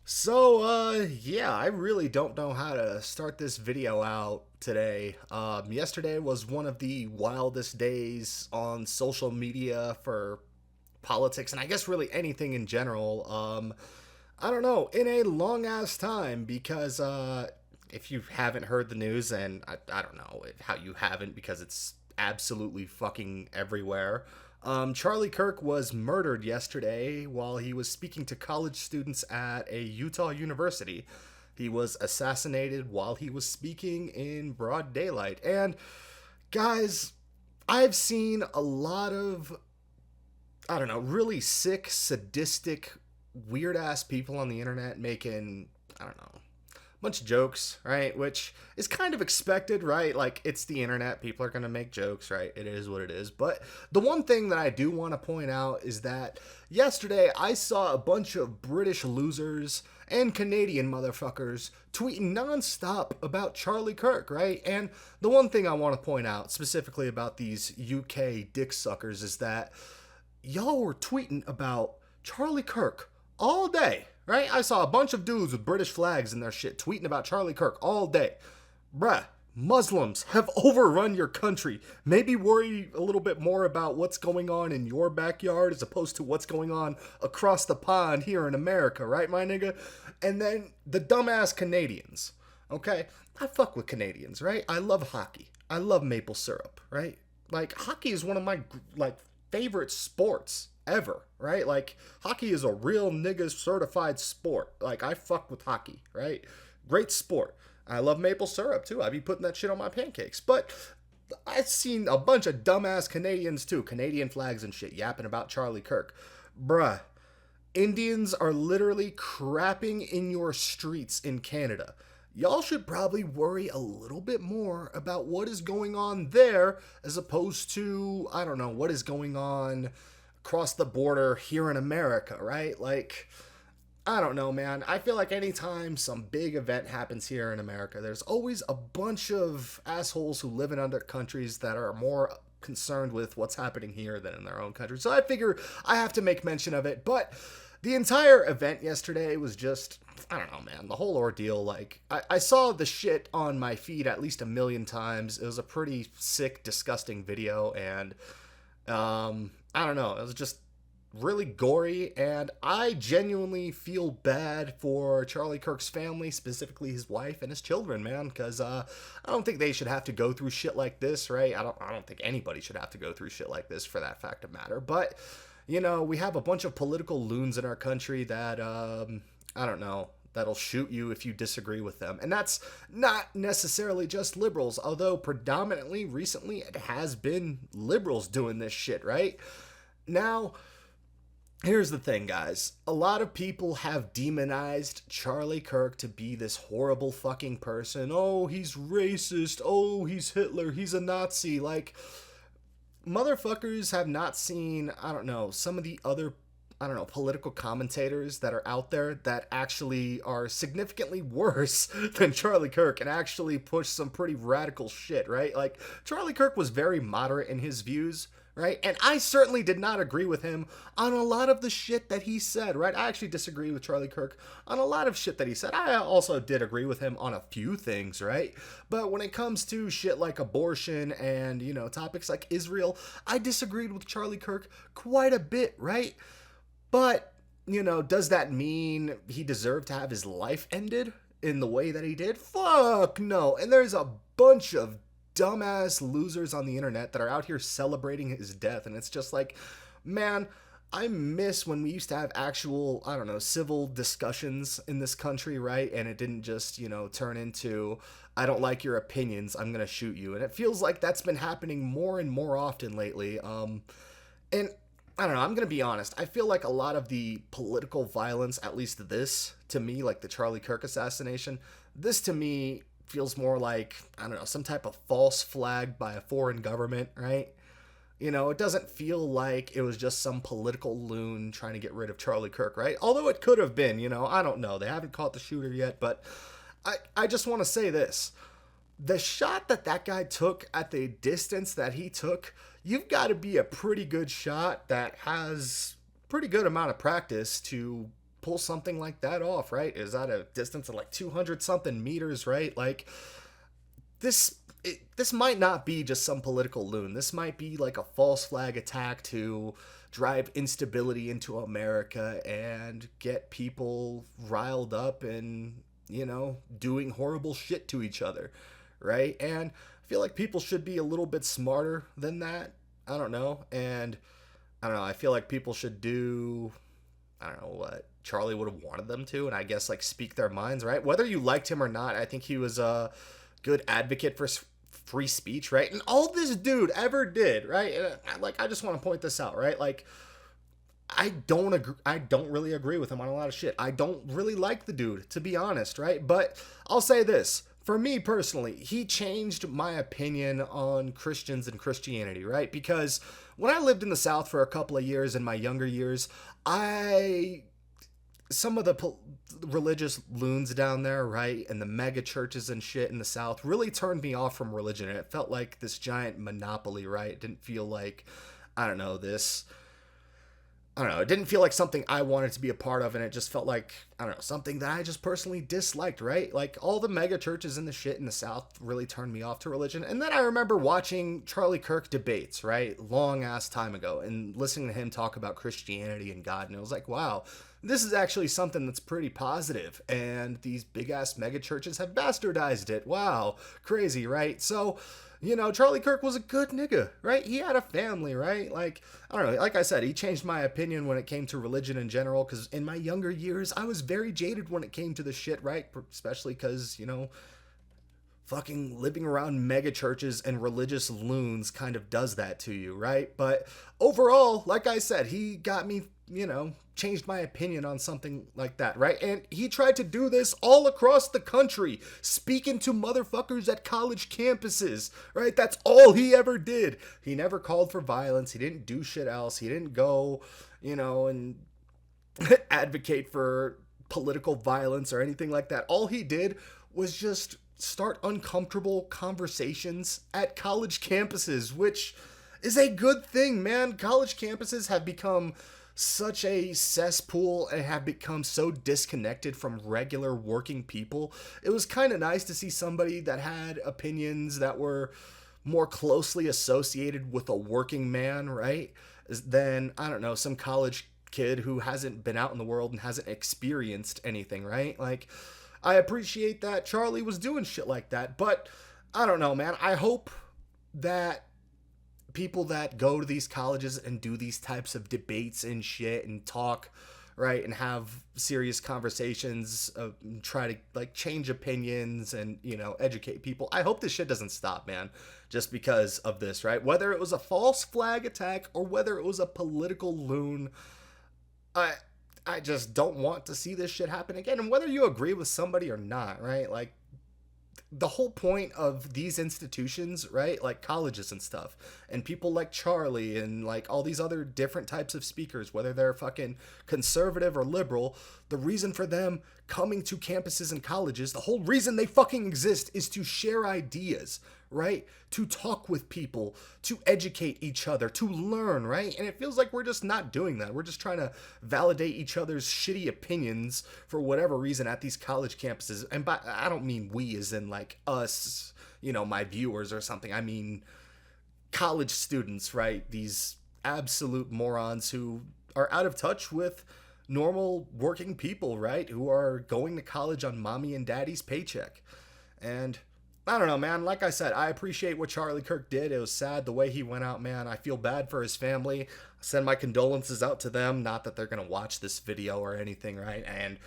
Yeah, I really don't know how to start this video out today. Yesterday was one of the wildest days on social media for politics, and I guess really anything in general. I don't know, in a long ass time, because, if you haven't heard the news, and I don't know how you haven't, because it's absolutely fucking everywhere. Charlie Kirk was murdered yesterday while he was speaking to college students at a Utah university. He was assassinated while he was speaking in broad daylight. And, guys, I've seen a lot of, I don't know, really sick, sadistic, weird ass people on the internet making, I don't know, bunch of jokes, right? Which is kind of expected, right? Like, it's the internet. People are going to make jokes, right? It is what it is. But the one thing that I do want to point out is that yesterday I saw a bunch of British losers and Canadian motherfuckers tweeting nonstop about Charlie Kirk, right? And the one thing I want to point out specifically about these UK dick suckers is that y'all were tweeting about Charlie Kirk all day, right? I saw a bunch of dudes with British flags in their shit tweeting about Charlie Kirk all day. Bruh, Muslims have overrun your country. Maybe worry a little bit more about what's going on in your backyard as opposed to what's going on across the pond here in America, right, my nigga? And then the dumbass Canadians, okay? I fuck with Canadians, right? I love hockey. I love maple syrup, right? Like, hockey is one of my, favorite sports ever, right? Like, hockey is a real nigga certified sport. Like, I fuck with hockey, right? Great sport. I love maple syrup too. I be putting that shit on my pancakes. But I've seen a bunch of dumbass Canadians too, Canadian flags and shit, yapping about Charlie Kirk. Bruh, Indians are literally crapping in your streets in Canada. Y'all should probably worry a little bit more about what is going on there as opposed to, I don't know, what is going on across the border here in America, right? Like, I don't know, man. I feel like anytime some big event happens here in America, there's always a bunch of assholes who live in other countries that are more concerned with what's happening here than in their own country. So I figure I have to make mention of it. But the entire event yesterday was just, I don't know, man. The whole ordeal, like, I saw the shit on my feed at least a million times. It was a pretty sick, disgusting video, and I don't know. It was just really gory, and I genuinely feel bad for Charlie Kirk's family, specifically his wife and his children, man, because I don't think they should have to go through shit like this, right? I don't think anybody should have to go through shit like this, for that fact of matter. But we have a bunch of political loons in our country that I don't know, that'll shoot you if you disagree with them. And that's not necessarily just liberals, although predominantly recently it has been liberals doing this shit, right? Now, here's the thing, guys. A lot of people have demonized Charlie Kirk to be this horrible fucking person. Oh, he's racist. Oh, he's Hitler. He's a Nazi. Like, motherfuckers have not seen, I don't know, some of the other, I don't know, political commentators that are out there that actually are significantly worse than Charlie Kirk and actually push some pretty radical shit, right? Like, Charlie Kirk was very moderate in his views, right? And I certainly did not agree with him on a lot of the shit that he said, right? I actually disagree with Charlie Kirk on a lot of shit that he said. I also did agree with him on a few things, right? But when it comes to shit like abortion and, topics like Israel, I disagreed with Charlie Kirk quite a bit, right? But, does that mean he deserved to have his life ended in the way that he did? Fuck no. And there's a bunch of dumbass losers on the internet that are out here celebrating his death. And it's just like, man, I miss when we used to have actual, I don't know, civil discussions in this country, right? And it didn't just, turn into, I don't like your opinions, I'm going to shoot you. And it feels like that's been happening more and more often lately. And I don't know, I'm going to be honest. I feel like a lot of the political violence, at least this, to me, like the Charlie Kirk assassination, this to me feels more like, I don't know, some type of false flag by a foreign government, right? It doesn't feel like it was just some political loon trying to get rid of Charlie Kirk, right? Although it could have been, I don't know. They haven't caught the shooter yet, but I just want to say this. The shot that guy took at the distance that he took, you've got to be a pretty good shot that has pretty good amount of practice to pull something like that off, right? Is at a distance of like 200 something meters, right? Like, this might not be just some political loon. This might be like a false flag attack to drive instability into America and get people riled up and, doing horrible shit to each other, right? And I feel like people should be a little bit smarter than that. I don't know. And I don't know. I feel like people should do, I don't know what Charlie would have wanted them to, and I guess like speak their minds, right? Whether you liked him or not, I think he was a good advocate for free speech, right? And all this dude ever did, right? Like, I just want to point this out, right? Like, I don't really agree with him on a lot of shit. I don't really like the dude, to be honest, right? But I'll say this. For me personally, he changed my opinion on Christians and Christianity, right? Because when I lived in the South for a couple of years in my younger years, some of the religious loons down there, right, and the mega churches and shit in the South really turned me off from religion. And it felt like this giant monopoly, right? It didn't feel like, it didn't feel like something I wanted to be a part of, and it just felt like, something that I just personally disliked, right? Like, all the mega churches and the shit in the South really turned me off to religion. And then I remember watching Charlie Kirk debates, right, long ass time ago, and listening to him talk about Christianity and God, and it was like, wow, this is actually something that's pretty positive, and these big ass mega churches have bastardized it. Wow, crazy, right? So, Charlie Kirk was a good nigga, right? He had a family, right? Like, I don't know, like I said, he changed my opinion when it came to religion in general, because in my younger years, I was very jaded when it came to the shit, right? Especially because, fucking living around mega churches and religious loons kind of does that to you, right? But overall, like I said, he got me, changed my opinion on something like that, right? And he tried to do this all across the country, speaking to motherfuckers at college campuses, right? That's all he ever did. He never called for violence. He didn't do shit else. He didn't go, and advocate for political violence or anything like that. All he did was just start uncomfortable conversations at college campuses, which is a good thing, man. College campuses have become such a cesspool and have become so disconnected from regular working people. It was kind of nice to see somebody that had opinions that were more closely associated with a working man, right? Than, some college kid who hasn't been out in the world and hasn't experienced anything, right? Like, I appreciate that Charlie was doing shit like that, but I don't know, man. I hope that people that go to these colleges and do these types of debates and shit and talk, right, and have serious conversations, try to like change opinions and, educate people. I hope this shit doesn't stop, man, just because of this, right? Whether it was a false flag attack or whether it was a political loon, I just don't want to see this shit happen again. And whether you agree with somebody or not, right? Like, the whole point of these institutions, right, like colleges and stuff, and people like Charlie and like all these other different types of speakers, whether they're fucking conservative or liberal, the reason for them coming to campuses and colleges, the whole reason they fucking exist is to share ideas, right? To talk with people, to educate each other, to learn, right? And it feels like we're just not doing that. We're just trying to validate each other's shitty opinions for whatever reason at these college campuses. And by, I don't mean we as in like us, my viewers or something. I mean college students, right? These absolute morons who are out of touch with normal working people, right? Who are going to college on mommy and daddy's paycheck. And I don't know, man. Like I said, I appreciate what Charlie Kirk did. It was sad the way he went out, man. I feel bad for his family. I send my condolences out to them. Not that they're going to watch this video or anything, right? And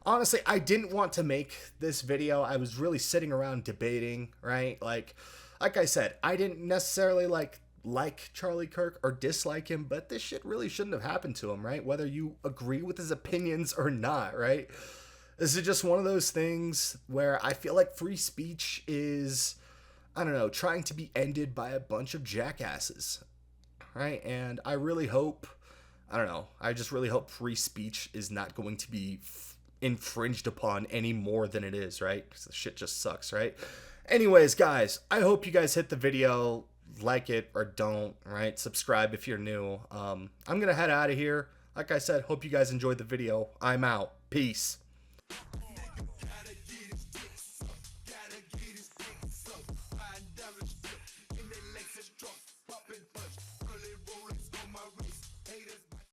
honestly, I didn't want to make this video. I was really sitting around debating, right? Like I said, I didn't necessarily like Charlie Kirk or dislike him, but this shit really shouldn't have happened to him, right? Whether you agree with his opinions or not, right? This is just one of those things where I feel like free speech is, trying to be ended by a bunch of jackasses, right? And I really hope, I just really hope free speech is not going to be infringed upon any more than it is, right? Because the shit just sucks, right? Anyways, guys, I hope you guys hit the video, like it or don't, right? Subscribe if you're new. I'm going to head out of here. Like I said, hope you guys enjoyed the video. I'm out. Peace.